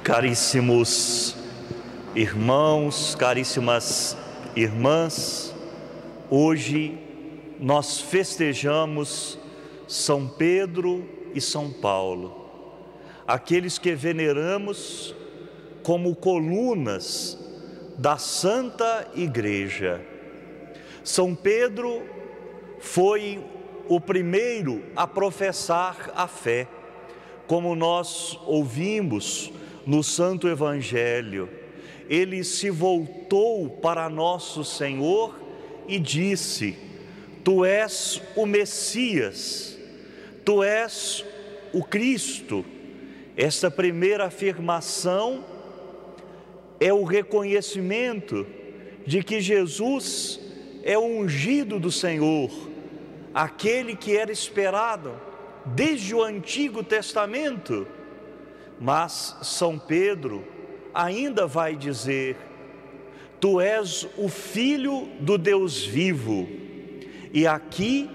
Caríssimos irmãos, caríssimas irmãs, hoje nós festejamos São Pedro e São Paulo, aqueles que veneramos como colunas da Santa Igreja. São Pedro foi o primeiro a professar a fé, como nós ouvimos no Santo Evangelho. Ele se voltou para nosso Senhor e disse: Tu és o Messias, Tu és o Cristo. Esta primeira afirmação é o reconhecimento de que Jesus é o ungido do Senhor, aquele que era esperado desde o Antigo Testamento. Mas São Pedro ainda vai dizer: Tu és o Filho do Deus vivo. E aqui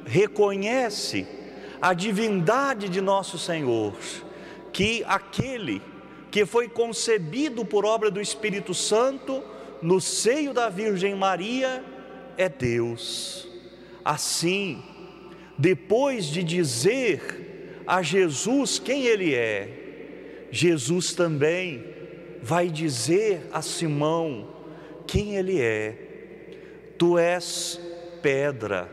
reconhece a divindade de nosso Senhor, que aquele que foi concebido por obra do Espírito Santo no seio da Virgem Maria é Deus. Assim, depois de dizer a Jesus quem Ele é, Jesus também vai dizer a Simão quem ele é: Tu és pedra,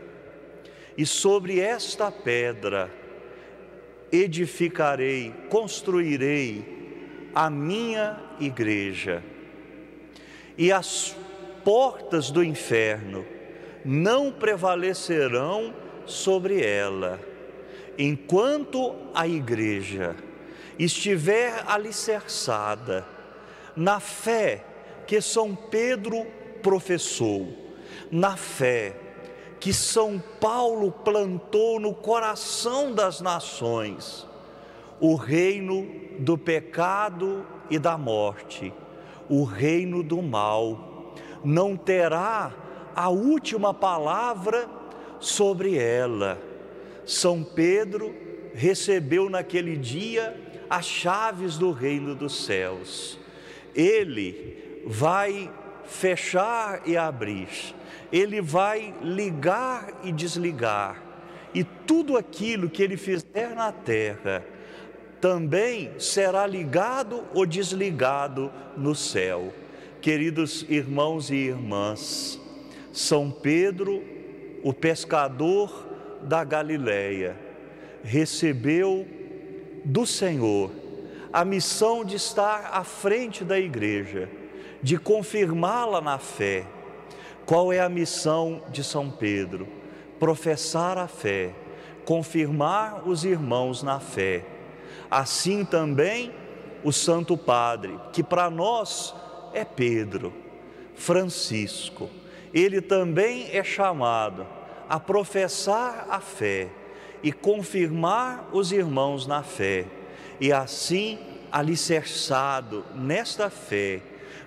e sobre esta pedra edificarei, construirei a minha igreja, e as portas do inferno não prevalecerão sobre ela. Enquanto a igreja estiver alicerçada na fé que São Pedro professou, na fé que São Paulo plantou no coração das nações, o reino do pecado e da morte, o reino do mal, não terá a última palavra sobre ela. São Pedro recebeu naquele dia as chaves do reino dos céus. Ele vai fechar e abrir, ele vai ligar e desligar, e tudo aquilo que ele fizer na terra também será ligado ou desligado no céu. Queridos irmãos e irmãs, São Pedro, o pescador da Galileia, recebeu do Senhor a missão de estar à frente da igreja, de confirmá-la na fé. Qual é a missão de São Pedro? Professar a fé, confirmar os irmãos na fé. Assim também o Santo Padre, que para nós é Pedro, Francisco, ele também é chamado a professar a fé e confirmar os irmãos na fé, e assim, alicerçado nesta fé,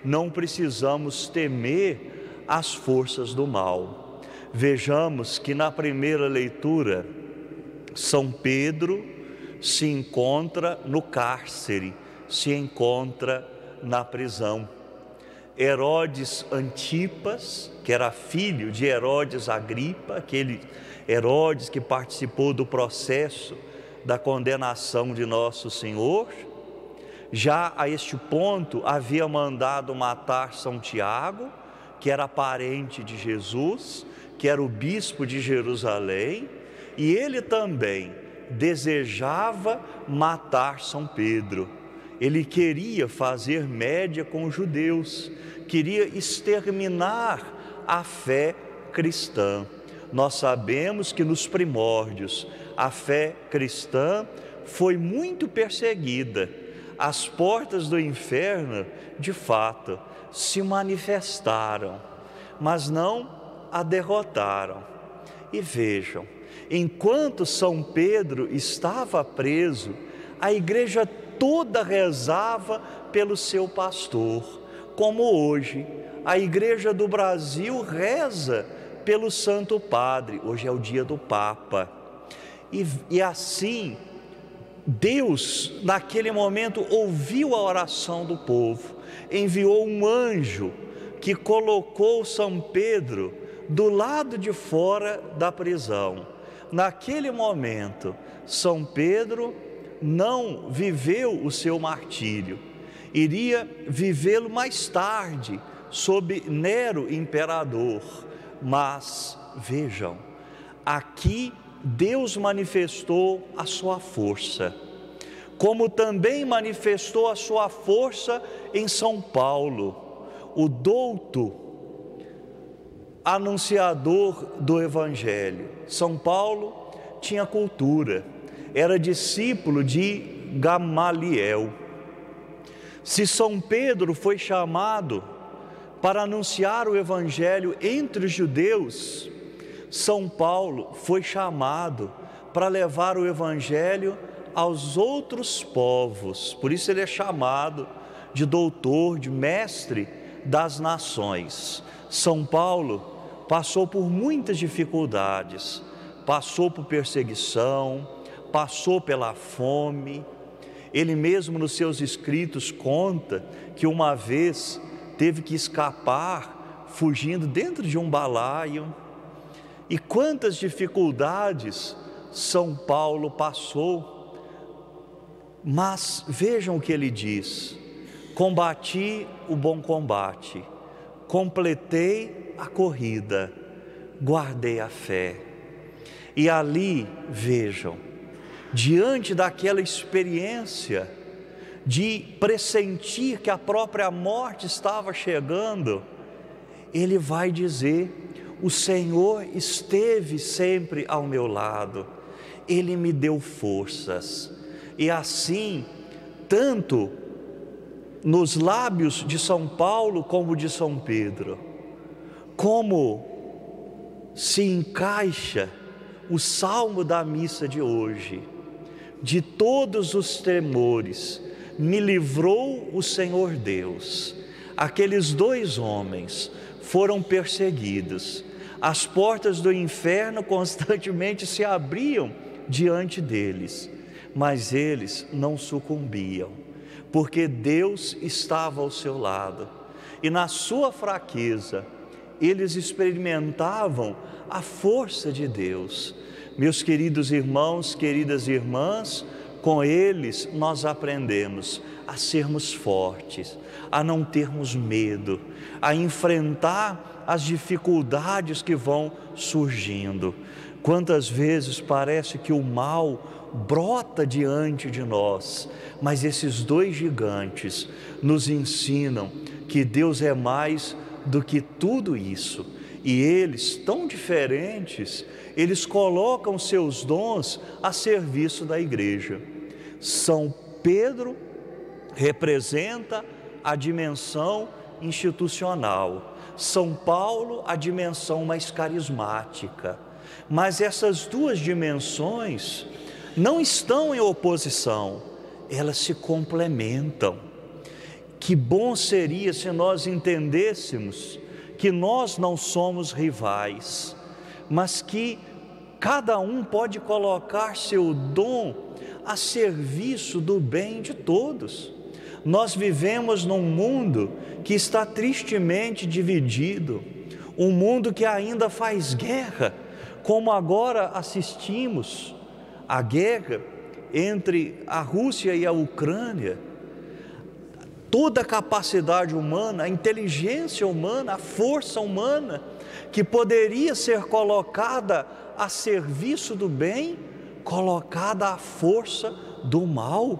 não precisamos temer as forças do mal. Vejamos que na primeira leitura, São Pedro se encontra no cárcere, se encontra na prisão. Herodes Antipas, que era filho de Herodes Agripa, aquele Herodes que participou do processo da condenação de Nosso Senhor, já a este ponto havia mandado matar São Tiago, que era parente de Jesus, que era o bispo de Jerusalém, e ele também desejava matar São Pedro. Ele queria fazer média com os judeus, queria exterminar a fé cristã. Nós sabemos que nos primórdios a fé cristã foi muito perseguida. As portas do inferno, de fato, se manifestaram, mas não a derrotaram. E vejam, enquanto São Pedro estava preso, a igreja toda rezava pelo seu pastor, como hoje a igreja do Brasil reza pelo Santo Padre. Hoje é o dia do Papa. E assim, Deus, naquele momento, ouviu a oração do povo, enviou um anjo que colocou São Pedro do lado de fora da prisão. Naquele momento, São Pedro não viveu o seu martírio, iria vivê-lo mais tarde, sob Nero imperador. Mas, vejam, aqui Deus manifestou a sua força, como também manifestou a sua força em São Paulo, o douto anunciador do Evangelho. São Paulo tinha cultura, era discípulo de Gamaliel. Se São Pedro foi chamado para anunciar o Evangelho entre os judeus, São Paulo foi chamado para levar o Evangelho aos outros povos. Por isso ele é chamado de doutor, de mestre das nações. São Paulo passou por muitas dificuldades, passou por perseguição, passou pela fome. Ele mesmo nos seus escritos conta que uma vez teve que escapar fugindo dentro de um balaio. E quantas dificuldades São Paulo passou. Mas vejam o que ele diz: combati o bom combate, completei a corrida, guardei a fé. E ali, vejam, diante daquela experiência de pressentir que a própria morte estava chegando, ele vai dizer: o Senhor esteve sempre ao meu lado, Ele me deu forças. E assim, tanto nos lábios de São Paulo como de São Pedro, como se encaixa o salmo da missa de hoje: de todos os temores me livrou o Senhor Deus. Aqueles dois homens foram perseguidos, as portas do inferno constantemente se abriam diante deles, mas eles não sucumbiam, porque Deus estava ao seu lado, e na sua fraqueza eles experimentavam a força de Deus. Meus queridos irmãos, queridas irmãs, com eles nós aprendemos a sermos fortes, a não termos medo, a enfrentar as dificuldades que vão surgindo. Quantas vezes parece que o mal brota diante de nós, mas esses dois gigantes nos ensinam que Deus é mais do que tudo isso. E eles, tão diferentes, eles colocam seus dons a serviço da igreja. São Pedro representa a dimensão institucional, São Paulo a dimensão mais carismática. Mas essas duas dimensões não estão em oposição, elas se complementam. Que bom seria se nós entendêssemos que nós não somos rivais, mas que cada um pode colocar seu dom a serviço do bem de todos. Nós vivemos num mundo que está tristemente dividido, um mundo que ainda faz guerra, como agora assistimos a guerra entre a Rússia e a Ucrânia. Toda a capacidade humana, a inteligência humana, a força humana que poderia ser colocada a serviço do bem, colocada à força do mal.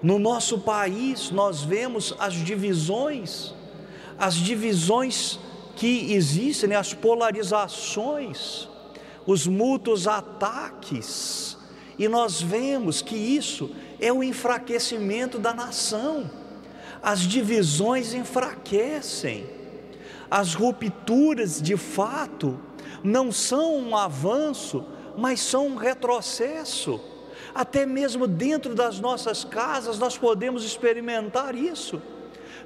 No nosso país nós vemos as divisões que existem, as polarizações, os mútuos ataques, e nós vemos que isso é o enfraquecimento da nação. As divisões enfraquecem, as rupturas de fato não são um avanço, mas são um retrocesso. Até mesmo dentro das nossas casas nós podemos experimentar isso.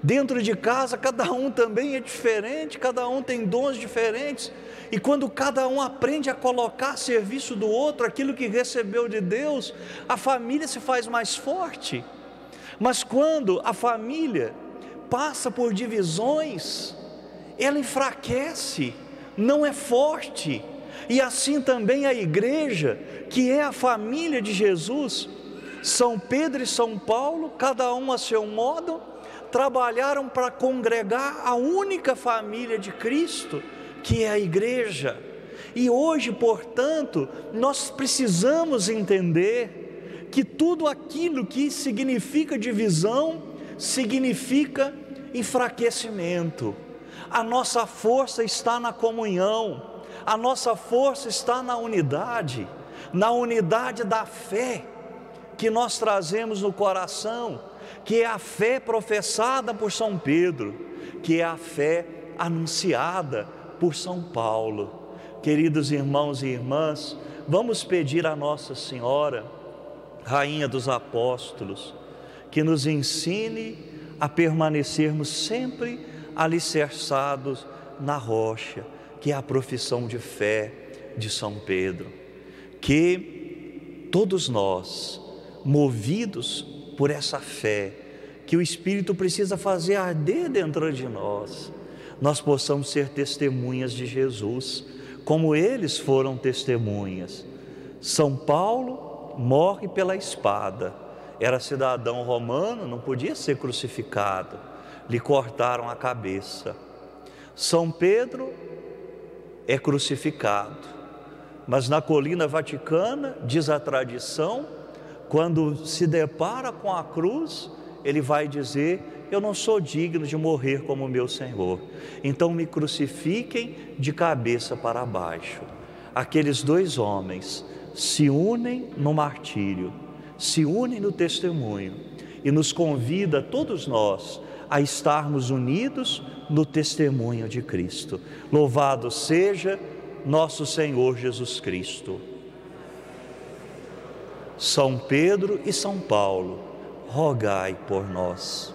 Dentro de casa, cada um também é diferente, cada um tem dons diferentes. E quando cada um aprende a colocar a serviço do outro aquilo que recebeu de Deus, a família se faz mais forte. Mas quando a família passa por divisões, ela enfraquece, não é forte. E assim também a igreja, que é a família de Jesus, São Pedro e São Paulo, cada um a seu modo, trabalharam para congregar a única família de Cristo, que é a igreja. E hoje, portanto, nós precisamos entender que tudo aquilo que significa divisão, significa enfraquecimento. A nossa força está na comunhão, a nossa força está na unidade da fé que nós trazemos no coração, que é a fé professada por São Pedro, que é a fé anunciada por São Paulo. Queridos irmãos e irmãs, vamos pedir a Nossa Senhora, Rainha dos Apóstolos, que nos ensine a permanecermos sempre alicerçados na rocha, que é a profissão de fé de São Pedro. Que todos nós, movidos por essa fé, que o Espírito precisa fazer arder dentro de nós, nós possamos ser testemunhas de Jesus, como eles foram testemunhas. São Paulo morre pela espada, era cidadão romano, não podia ser crucificado, lhe cortaram a cabeça. São Pedro é crucificado, mas na colina vaticana, diz a tradição, quando se depara com a cruz, ele vai dizer: eu não sou digno de morrer como meu Senhor, então me crucifiquem de cabeça para baixo. Aqueles dois homens se unem no martírio, se unem no testemunho, e nos convida, todos nós, a estarmos unidos no testemunho de Cristo. Louvado seja nosso Senhor Jesus Cristo. São Pedro e São Paulo, rogai por nós.